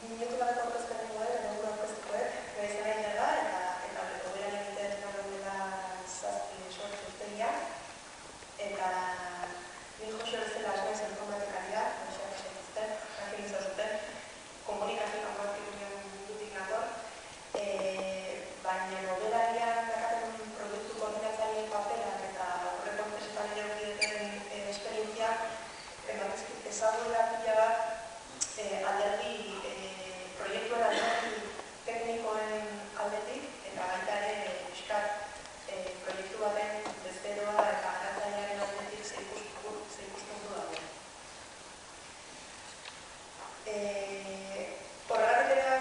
minutu bateko aurkezpen egingo dut, egun aurkeztukoek, gara izan nahi dela, eta hoberan egiten nagoela 7-8 urtegiak, eta ni Jose bezala asnaiz informatikaria, Joseak esaizten, jakin izazuten, komunikazio eta marketing mundutik nator, baina nobelarian dakaten proiektu koordinatzaileen paperak eta aurreko enpresetan ere ukideten esperientziak ezaguela pila bat alderdi proiektuen alderdi teknikoen aldetik eta baita ere pixkat proiektu baten bezeroa eta garatzailearen aldetik ze ikuspuntu dago. Horregatik ere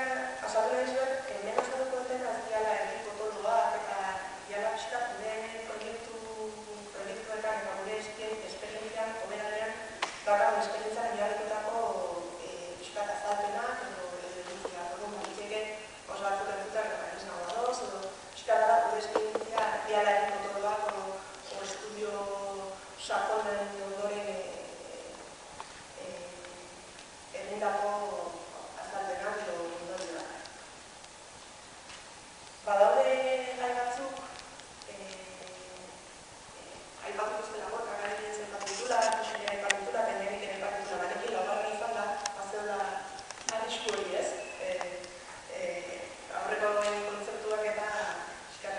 azaldu nahi zuet, hemen azalduko duten ez diala herri potoloak eta diala pixkat gure proiektuetan eta gure esperientzian hoberalean daukagun esperientzian diarekotako pixkat azalpenak edo edukia. Orduan bakitzeke oso batzuk entzutak eta ez nagoa doz, edo pixkat dara gure esperientzia diala herri potoloak o estudio sakonen ondoren egindako azalpenak edo ondorioak. Badaude gai batzuk aipatuko ez delako, eta gara egin zen patitula, Joseria aipatitula, eta nenik ere aipatitula barekin laugarren izan da, bazeola arrisku hori ez. Aurreko kontzeptuak eta pixkat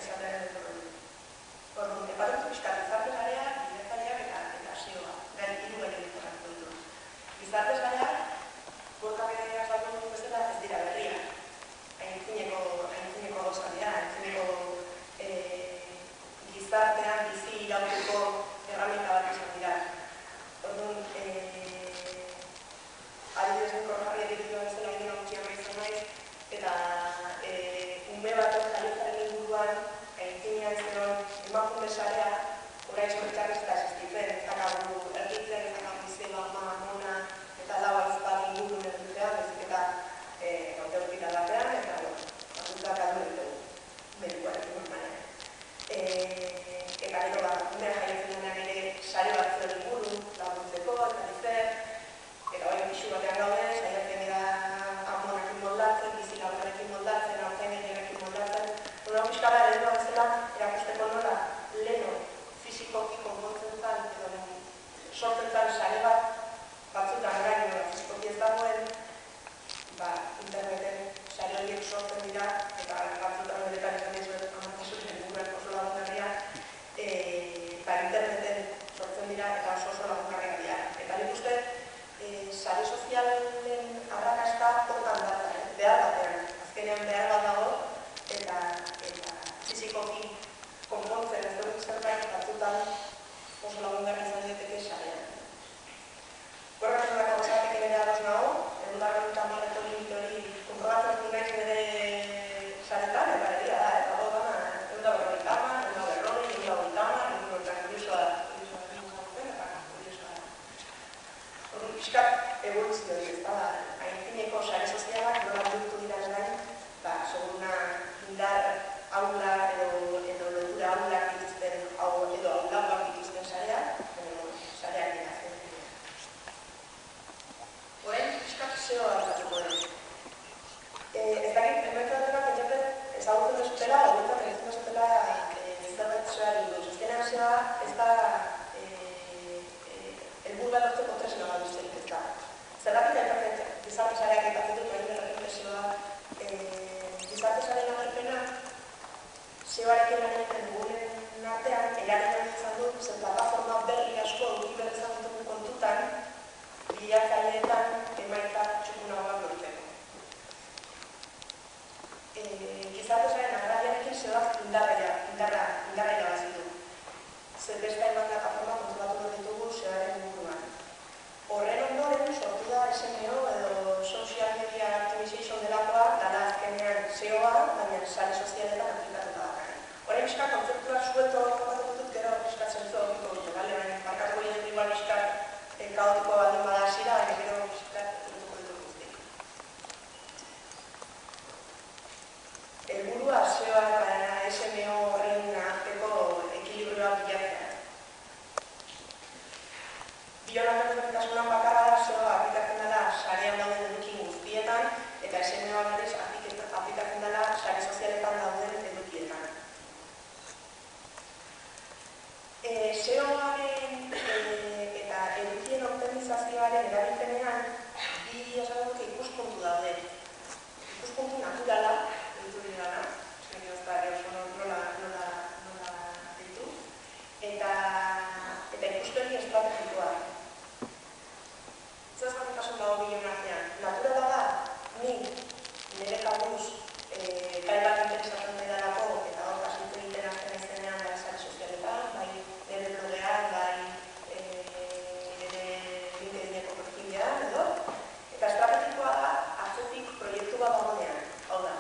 izatearen etorren. Orduan, epatuko pixkat gizarte sarea, bidetzaileak eta SEOa, hiru gai egiterak ditu. Gizarte sareak, gorkak ere azaldu dut bezala ez dira berriak. Aintzineko gozalea, aintzineko gizartean bizi irauteko erraminta bat izan dira. Orduan, adibidez niko jarri editua bezala egin gutxiago izan naiz, eta ume batek jaiotzaren inguruan aintzinean zenon emakunde sarea orain zoritxarrez eta existitzen, ezakagu erditzen, ezakagu izeba, mona, eta lau aizpak ingurun erditzea, bezik eta gaute hospitalatean, eta fakultak aldu ditugu, medikoarekin urmanean. Eta gero bat, umean jaiotzen denean ere sare batzuen inguru, laguntzeko, eta dizer, eta hori pixu batean gauden, saiatzen dira amonakin moldatzen, bizi lagunarekin moldatzen, hautzaindenekin moldatzen. Hora pixkara ere dut bezala, erakusteko nola leno fizikoki konpontzen zan, edo sortzen zan sare bat, batzutan gaino fizikoki ez dagoen, interneten sare horiek sortzen dira, eta batzutan beretan izan dizuet amartasun inguruan oso lagungarriak, interneten sortzen dira eta oso lagungarriak dira. Eta nik uste, sare sozialen arrakasta hortan da, behar batean. Azkenean behar bat dago, eta fizikoki konpontzen ez dut zerbait batzutan oso lagungarri izan daiteke sarean. Gorrak zendako gozatek ere ados nago, edugarren marreko limite hori konprobatzen dut naiz nire saretan, eta egia da, eta hau dana, edugarren hamar, edugarren 20, kuriosoa da. Orduan, pixkat evoluzio hori, ez da, aintzineko sare sozialak nola bihurtu dira gain, seguruna indar aula edo lotura aulak dituzten, edo aulak dituzten sareak, sareak dira zen. Horain, pixkat SEOa hartatuko den. Ez dakit, hemen dutela pentsatzen ezagutzen dezutela, horretan ezagutzen dezutela zerbait SEOari buruz. Azkenean SEOa ez da helburua lortzeko tresna bat besterik ez da. Zergatik aipatzen gizarte sareak aipatzen dut, baina erreflexioa gizarte sareen agerpena SEOarekin lan egiten dugunen artean eragin izan dut, zen plataforma berri asko eduki behar izan ditugu kontutan bilatzaileetan emaitza txukunagoak lortzeko. Gizarte sareen agerraliarekin SEOak indarra irabazi du. Beste hainbat plataforma kontrolatu behar ditugu SEOaren inguruan. Horren ondoren sortu da SMO edo Social Media Optimization delakoa, dala azkenean SEOa, baina sare sozialetan aplikatuta bakarrik. Horrein pixkat kontzeptua suelto bat dut gero pixkat zentzu aurkiko dute, baina barkatuko egin igual pixkat kaotiko baldin bada hasira, baina gero pixkat dago bilen artean. Naturala da, nire kabuz, gai bat interesatzen didalako, eta hor kasite egiten azten izenean sare sozialetan, bai nire blogean, bai nire LinkedIneko profilean, edo. Eta estrategikoa da, atzetik proiektu bat dagoenean. Hau da,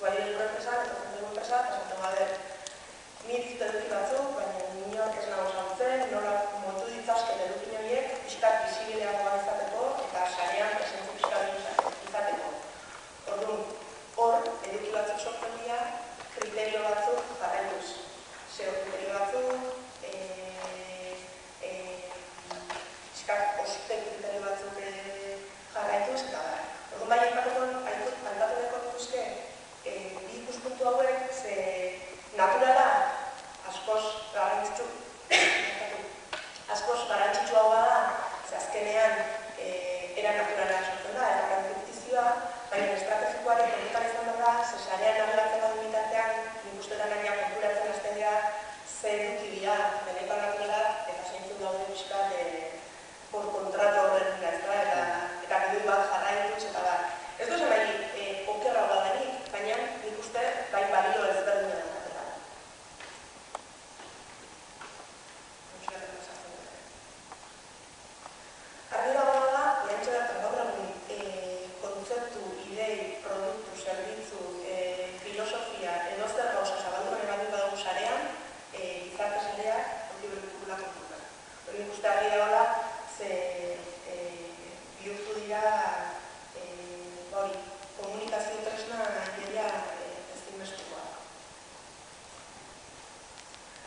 guai egin enpresan, eta zentugu enpresa, eta zentugu gaber, nire eduki batzuk, baina inork ez nago zauntzen, nola montu ditzazken edukin horiek, pixkat bizibileagoa izateko, eta sarean presentzu pixkat izateko. Orduan, hor, eduki batzuk sortzen dira, kriterio batzuk jarraituz. Zero kriterio batzuk, pixkat ospe kriterio batzuk jarraituz, eta da. Orduan, bai, aipatu deko dituzke, bi ikuspuntu hauek, ze naturala askoz garrantzitsuagoa da, ze azkenean era naturala sortzen da, eta garantizioa, baina estrategikoaren kontutan izan da, ze sarean nabigatzen badu bitartean, nik uste da nahiak konturatzen hasten dira, ze eduki dira, benetan naturala, eta zeintzun daude pixkat por kontratu horren dira, eta bidui bat jarraituz, eta da. Ez duzen nahi okerra bat denik, baina nik uste bai balio ezberdina da. Argi dagoa da, lehentxe bertan gaur egun kontzeptu, idei, produktu, zerbitzu, filosofia, edozer gauza zabaldu baina baldin badugu sarean, gizarte sareak hori berikula kontutan. Hori ikuste argi dagoela, ze bihurtu dira komunikazio tresna ideia ezinbestekoa.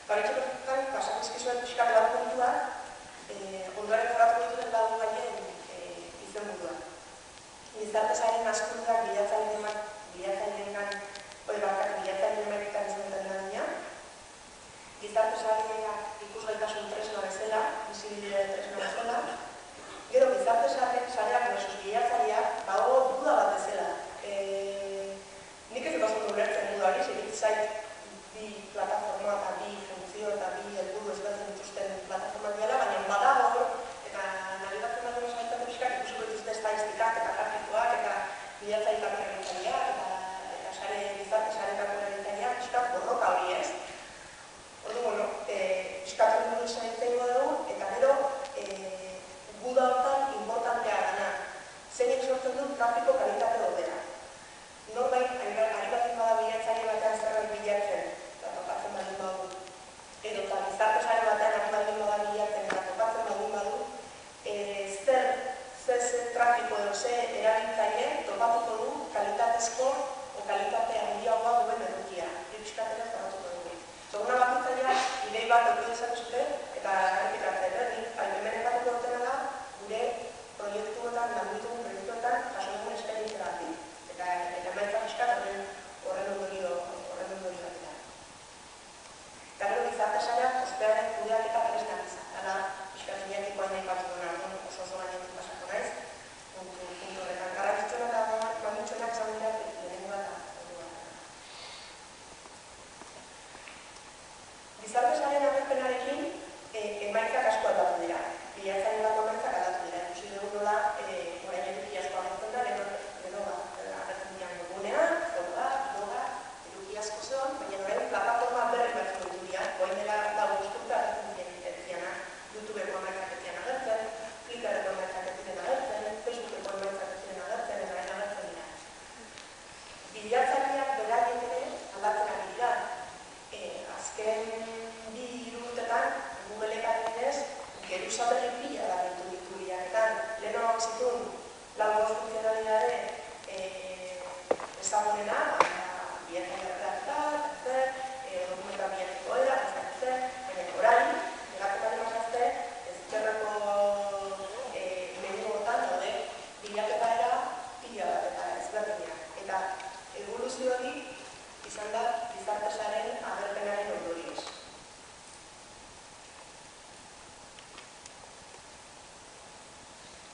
Garetxo bertan, pasakizkizuet pixkat lau kontuak, ondoren jorratuko dituten lau gaien izenburua. Gizarte saren askundak bilatzaileen emanetan izaneten da dina. Gizarte sareak ikusgaitasun tresna bezala, bizibilidade tresna bezala. Gero, gizarte sareak versus bilatzaileak dago duda bat bezala. Nik ez dut ulertzen duda hori, segit zait bi plataforma eta bi funtzio eta bi helburu ezberdin dituzten plataformak dela, baina badago eta nabigatzen bat duen zaitatu pixkak ikusiko dituzte estadistikak eta grafikoak eta bilatzaileak erabiltzaileak eta gizarte saretako erabiltzaileak pixkak borroka hori ez. Ordu, pixkak helburu izan dugu eta gero guda hortan importantea dana. Zeinek sortzen du trafiko kalitate dobera. Norbait, ari baten bada bilatzaile batean zerbait bilatzen, eta topatzen baldin badu. Edo eta gizarte sare batean ari baldin bada bilatzen eta topatzen baldin badu, zer trafiko edo ze erabiltzaile topatuko du kalitatezko o kalitate handiagoa duen edukia. Pixkatera jorratuko dugu. Seguna bakoitzailea idei bat eduki dezakezute eta errepikatzen. Hemen ekatuko dutena da, gure proiektuetan, lanbitugun proiektuetan, jaso dugun esperientzia batik. Eta emaitza pixkat horren ondorio batean. Eta gero gizarte sareak ospearen kudeaketa tresnak izan. Hala, pixkat iniatikoa nahi bat duena, oso gainetik pasako naiz. Puntu horretan. Garrantzitsuena eta mandutsuenak izan dira lehenengo bat. Gizarte sareen agerpenarekin emaitzak asko aldatu dira. Bilatzaile bat emaitzak aldatu dira. Ikusi dugu nola, orain eduki asko agertzen da, leheno agertzen dira webgunean, bloga, eduki asko zeon, baina orain plataforma berri batzuk ditu dira. Orain dela dago guzturta agertzen diren YouTubeko emaitzak ez diren agertzen, Flickreko emaitzak ez diren agertzen, Facebookeko emaitzak ez diren agertzen, eta orain agertzen dira. Bilatzaileak beraiek ere aldatzen ari dira. Azken 2 urtetan, Googleek adibidez, geruza berri pila da ditu bilaketan. Leheno zituen lau funtzionalidade ezagunena, bilatzaile errealitat, dokumenta bilatiko era, baina orain, negatutan emazazte, ezkerreko menuotan daude bilaketa era pila bat eta ezberdina. Eta evoluzio hori izan da gizarte saren agerpenaren ondorioz.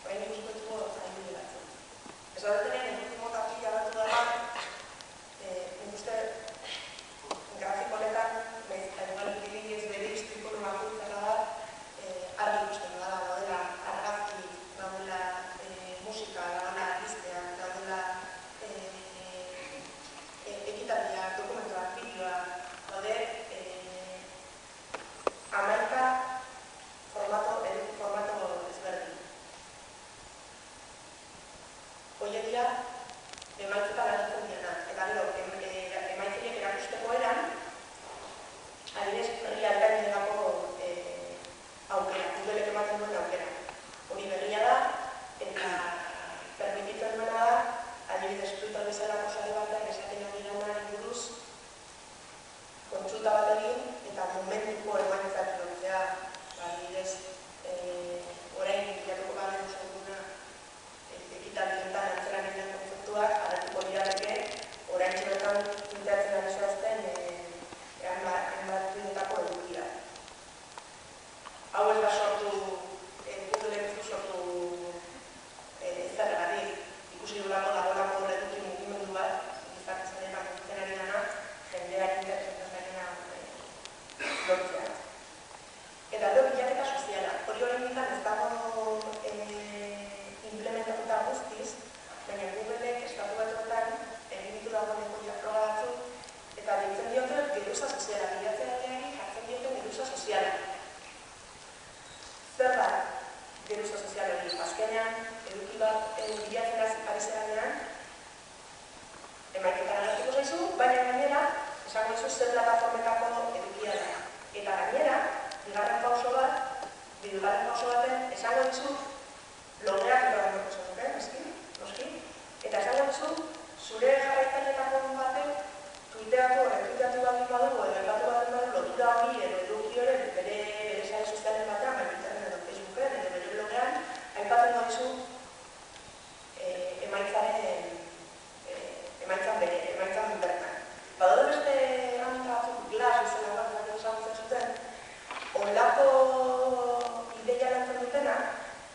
Orain ikustuko adibide batzuk. Ez horretenean, ultimo kapila batu dara, nik uste grafiko honetan, ez bere iztrikono bakoitzak da, argi ikusten dara, daudela argazki, daudela horiek dira emaitzetan agertzen diena. Eta gero, emaitzeiek erakusteko eran, adibidez, herri aldainetako aukera, Google ematen duen aukera. Hori berria da, eta permititzen duena da, adibidez, Twitter bezalako sare batean esaten ari lanari buruz, kontsulta bat egin eta momentuko emaitzak lortzea, adibidez, orain bilatuko garen osaguna ekitaldietan antzeran egin kontzeptuak, agertuko lirateke, orain txoretan pintatzen ari zoazten hainbat tuitetako edukia. Hau ez da sortu, Google ez du sortu zergatik, ikusi durako dagoelako horretukin mugimendu bat, gizarte zaretan kontzen ari dana, jendeak lortzea. Eta gero bilaketa soziala. Hori horren ditan ez dago implementatuta guztiz, baina Googleek estatu batuetan egin ditu dagoeneko froga batzuk, eta deitzen diote geruza soziala, bilatzaileari jartzen diote geruza soziala. Zer da geruza sozial hori? Azkenean, eduki bat bilatzen ari zeranean, emaiketan agertuko zaizu, baina gainera, esango dizu zer plataformetako edukia da. Eta gainera, bigarren pauso baten, esango dizu logeak irabandoko zazuken, noski? Eta esango dizu, zure jarraitzaileetako batek tuiteatu baldin badugu, edo lotura hori edo eduki hori bere sare sozialen batean, baina edo Facebooken, edo bere blogean, aipatzen dizu emaitzan bertan. Badaude beste herramienta batzuk, Glass bezala bat ezagutzen zuten, horrelako ideia lantzen dutena,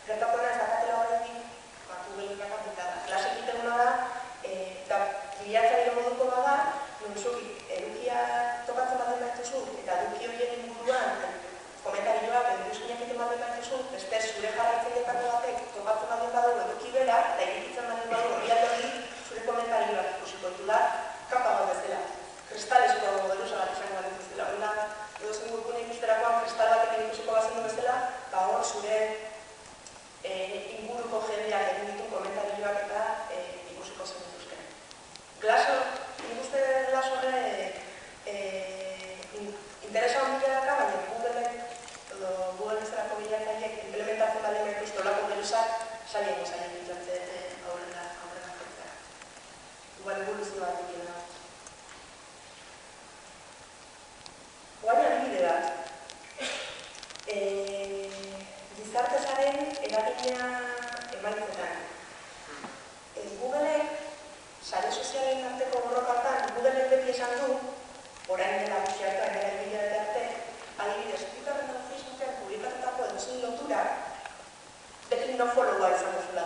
gertatuena ez dakatela horretik, Google kakatuta da. Glass egiten da, eta bilatzaile moduko bada, nuntzuk edukia topatzen baten baituzu, eta eduki horien inguruan, komentarioak edo iruzkinak egiten baten baituzu, beste zure jarraitzaileetako batek topatzen baten badu eduki bera, eta irikitzen baten badu hori zure komentarioak ikusiko ditu da, kapa bat bezala. Kristalesko geruza bat izango bat bezala. Hora, edo zen gurkune ikusterakoan kristal batekin ikusiko bazen bezala, eta hor zure inguruko jendeak egin ditu komentarioak eta ikusiko zen dituzken. Glaso, nik uste Glass horre interesa ondila daka, baina Google bezalako bilatzaileek implementatzen baldin baituzte olako geruzak saien bilatzen aurrera jartzea. Igual evoluzio bat egin da. Guain adibide bat. Gizarte zaren eragina emaitzetan. Googleek sare sozialen arteko borrokatan, Googleek beti esan du, orain dela guztiartan erabilera arte, adibidez, Twitterren eta Facebooken publikatutako edozein lotura, beti no-followa izango zula.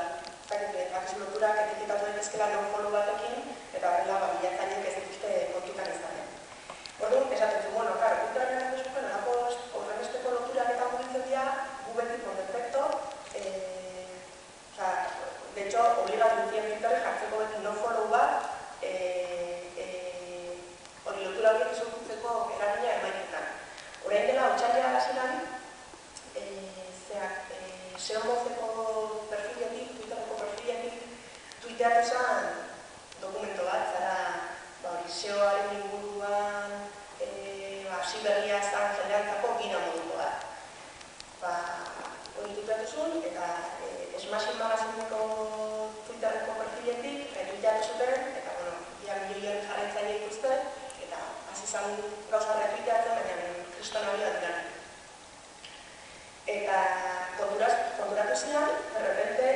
Akizu loturak etiketatu daitezkela no-follow batekin, eta horrela bilatzaileek ez dituzte kontutan izaten. Orduan, esaten zu, bueno, claro, Twitterren eta Facebooken horrenbesteko loturak eta mugitzen dira, gu beti por defecto, de hecho, obligatu dutien Twitterren jartzeko beti no-follow bat, hori lotura horiek izorkutzeko eragina emaitetan. Orain dela, otxaila hasieran, Seomozeko perfiletik, Twitterreko perfiletik, tuiteatu zen dokumento bat, zara seoaren inguruan, hasi berria zen jendeantzako gina moduko bat. Hori tuiteatu zuen, eta Smashing Magazineko Twitterreko perfiletik, tuiteatu zuten, eta, ia milioian jarraitzaile ikuste, eta hasi zen gauza retuiteatzen, baina kriston hori bat dira. Eta konturatu zidan, de repente,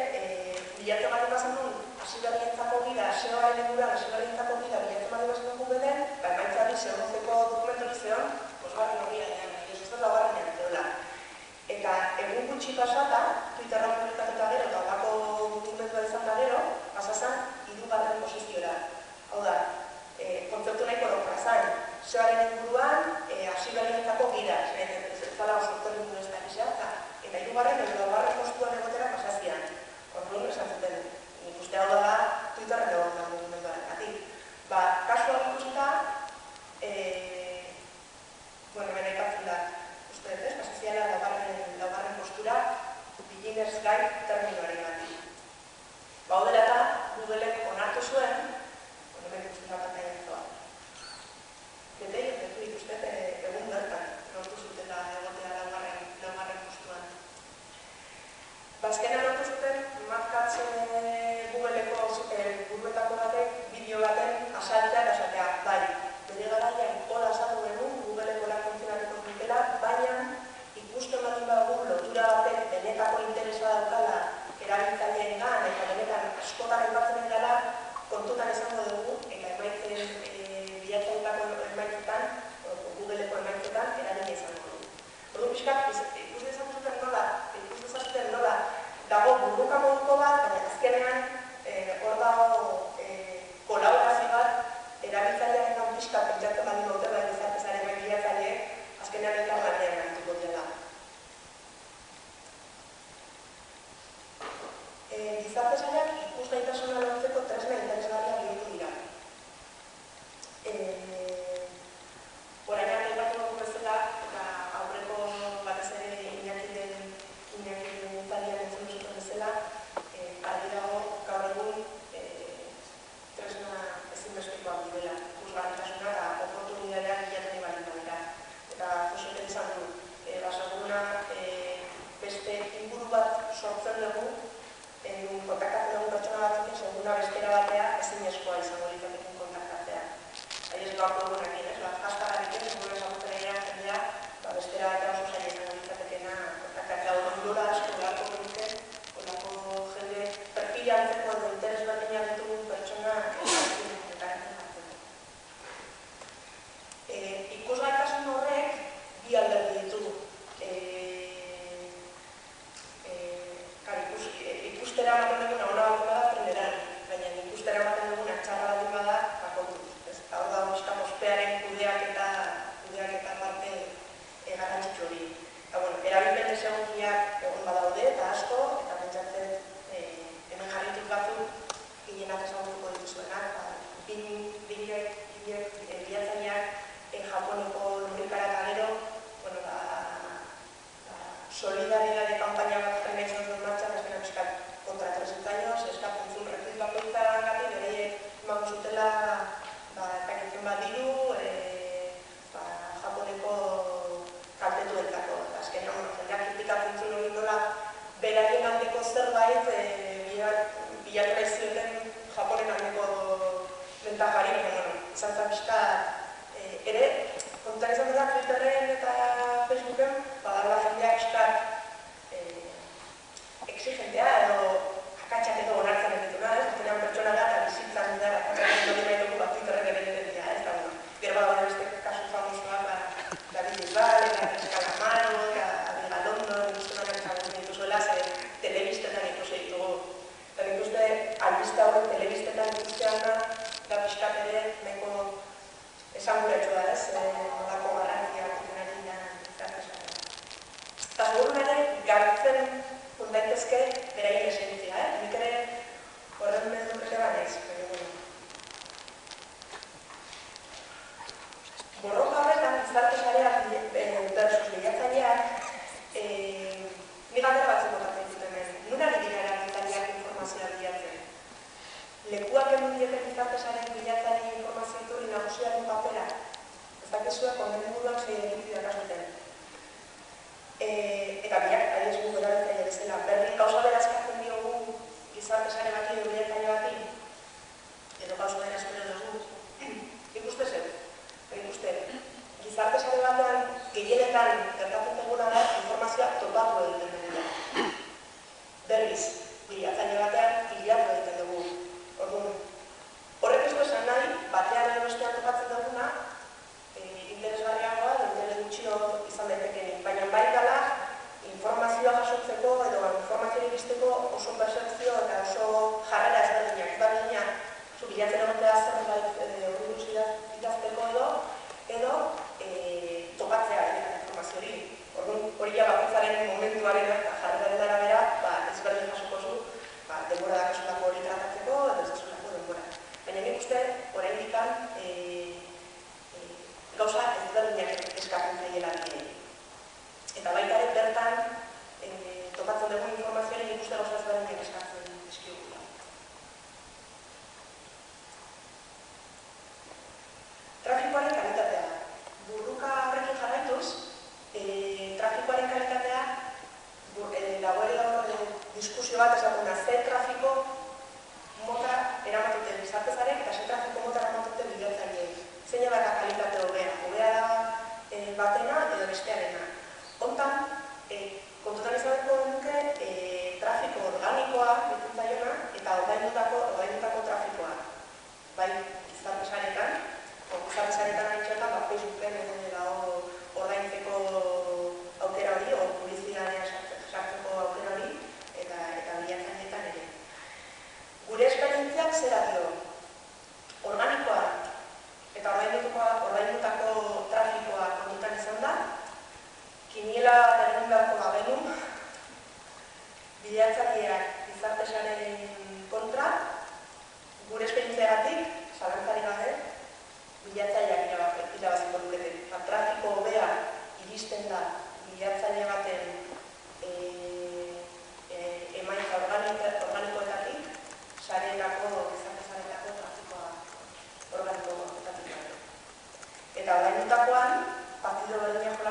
bilatzen bat emazen duen, hasi berrientzako gida, seoaren inguruan, hasi berrientzako gida, bilatzen bat emazen duen Googleen, emaitzari Seomozeko dokumentori zeon, posgarren hori anean, ez da laugarren ean, eta egun gutxi pasata, Twitterra publikatuta gero, eta horako dokumentua izan da gero, pasazan, 3. posizioa. Hau da, kontzeptu nahiko horra zan, seoaren inguruan, hasi berrientzako gida, ez zala oso terminu ez da gizea, eta 3. edo 4. postuan egotera pasazian. Orduan esan zuten, nik uste hau da Twitterren egon da mugimenduaren gatik. Kasu hau ikusita, bera ipatzen da, uste dut ez, pasaziala laugarren postura, beginners guide Google-ek onartu zuen, hemen ikusten da pantailan zoa. Bete ikusten egun bertan, lortu zutela egotea laugarren postuan. Azkenean lortu zuten, Mark Google-eko buruetako batek bideo baten asaltzea eta esatea, bai, bere garaian hola azaldu genuen, Google-eko lan funtzionatuko dutela, baina ikusten baldin badugu lotura batek benetako interesa daukala erabiltzaileengan eta benetan askotan aipatzen dela kontutan izango dugu eta bilatzaileetako emaitzetan, Google-eko emaitzetan eragina izango dugu. Orduan pixkat, ikusten dezazuten nola dago burruka moduko bat, baina azkenean hor dago kolaborazio bat erabiltzailearen hau pixkat pentsatzen baldin dutela gizartezaren bilatzaileek azkenean elkarlanean hartuko dela. Gizarte sailak ikusgaitasuna lortzeko tresna interesgarria bihurtu dira. Orain arte aipatu dugu bezala, eta aurreko batez ere Iñakiren taldean entzun zuten bezala, argi dago gaur egun tresna ezinbestekoak direla, ikusgarritasuna eta oportunidadeak bilatzen baldin badira. Eta Josek esan du, seguruna beste inguru bat sortzen dugu, kontaktatzen dugu pertsona batzukin, seguruna bestera batea ezinezkoa izango litzatekin kontaktatzea. Ari ez gaurko egunekin, hashtagarik ez, seguruna esagutzen egitea jendea, bestera batea oso zaila izango litzatekena kontaktatzea. Ondura asko beharko genuke, olako jende perfila antzeko edo interes berdinak ditugun pertsona elkarrekin jartzeko. Ikusgaitasun horrek bi alderdi ditu. Ikustera ematen duguna ona baldin bada primeran, baina ikustera ematen duguna txarra baldin bada kontuz. Hor dago pixka ospearen kudeaketa parte garrantzitsu hori. Erabilpen desegokiak egon badaude eta asko, eta pentsatzen hemen jarritut batzuk gehienak ezagutuko dituzuenak. Bilatzaileak Japoneko lurrikara eta gero, solidaridade kampaina bat jarri izan zuen martxan, azkena pixkat kontra 3 años, eskatzen zuen rekit bakoitzagatik, beraiek emango zutela epainetzen bat diru, Japoneko kaltetuentzako. Azkenean, jendeak kritikatzen zuen hori nola beraien aldeko zerbait bilatu nahi zioten Japonen aldeko bentajari, izan zen pixka ere, kontuan izan dela Twitterren eta Facebooken, badarla jendeak pixkat exigentea edo akatxak edo onartzen ez dituna, azkenean pertsona da eta bizitzan da akatxak edo nahi dugu Twitterren ere dira, ez da, gero bada beste kasu famosoak David Bisbal, eta Calamaro, eta Abiga London, ikusten ezagutzen dituzuela, telebistetan ikusi ditugu. Eta nik uste, albiste hauek telebistetan ikustean da pixkat ere nahiko esanguratxua da, ez, nolako garrantzia hartzen ari da gizartezaren. Eta segurun ere, gartzen daitezke beraien esentzia, nik ere horren medukete banez, borroka horretan, gizarte sareak versus bilatzaileak, nik galdera batzuk botatzen ditut hemen. Nuna ari dira erabiltzaileak informazioa bilatzen? Lekuak emun dieten gizarte sareak bilatzaileak informazio iturri nagusiaren papera, ez dakizuak konbenduduak zei egitea kasuten. Eta biak, ari ez gu erabiltzaile bezala, berdin gauza berazkatzen diogu gizarte sare bati edo bilatzaile bati, edo gauza berazkero dugu, ikuste zer. Gizarte sare batean gehienetan gertatzen duguna da informazioa topatu egiten dugula. Berriz, bilatzaile batean hilatu egiten dugu. Orduan, horrek ez du esan nahi, batean edo bestean topatzen duguna, interesgarriagoa, interes gutxio izan daitekenik. Baina bai dela, informazioa jasotzeko edo informazioa iristeko oso percepzio eta oso jarrera ezberdinak. Ezberdinak, bilatzen egotea zerbait horri idazteko edo topatzea informazio hori. Orduan, hori ja bakoitzaren momentuaren eta jarreraren arabera ezberdin jasoko zu, denbora dakasulako hori tratatzeko edo ez dasulako denbora. Baina nik uste, oraindik gauza ezberdinak eskatzen zaiela direi. Eta baita ere bertan topatzen dugun informazioaren nik uste gauza ezberdinak eskatzen dizkigula. bestearena. Hontan, kontutan izaneko nuke trafiko organikoa ditzen zaiona eta ordaindutako trafikoa. Bai, gizarte saretan, gizarte saretan haitxotan, Facebooken dago ordaintzeko aukera hori, o publizitatean sartzeko aukera hori, eta bilatzaileetan ere. Gure esperientziak zera dio, organikoa eta ordaindutako trafikoa kontutan izan da, kiniela egin beharko bagenu, bilatzaileak gizarte sareen kontra, gure esperientziagatik, zalantzari gabe, bilatzaileak irabaziko lukete. Trafiko hobea iristen da bilatzaile baten emaitza organikoetatik, sareetako, gizarte sareetako trafikoa organikoetatik. Eta ordaindutakoan, partido berdinak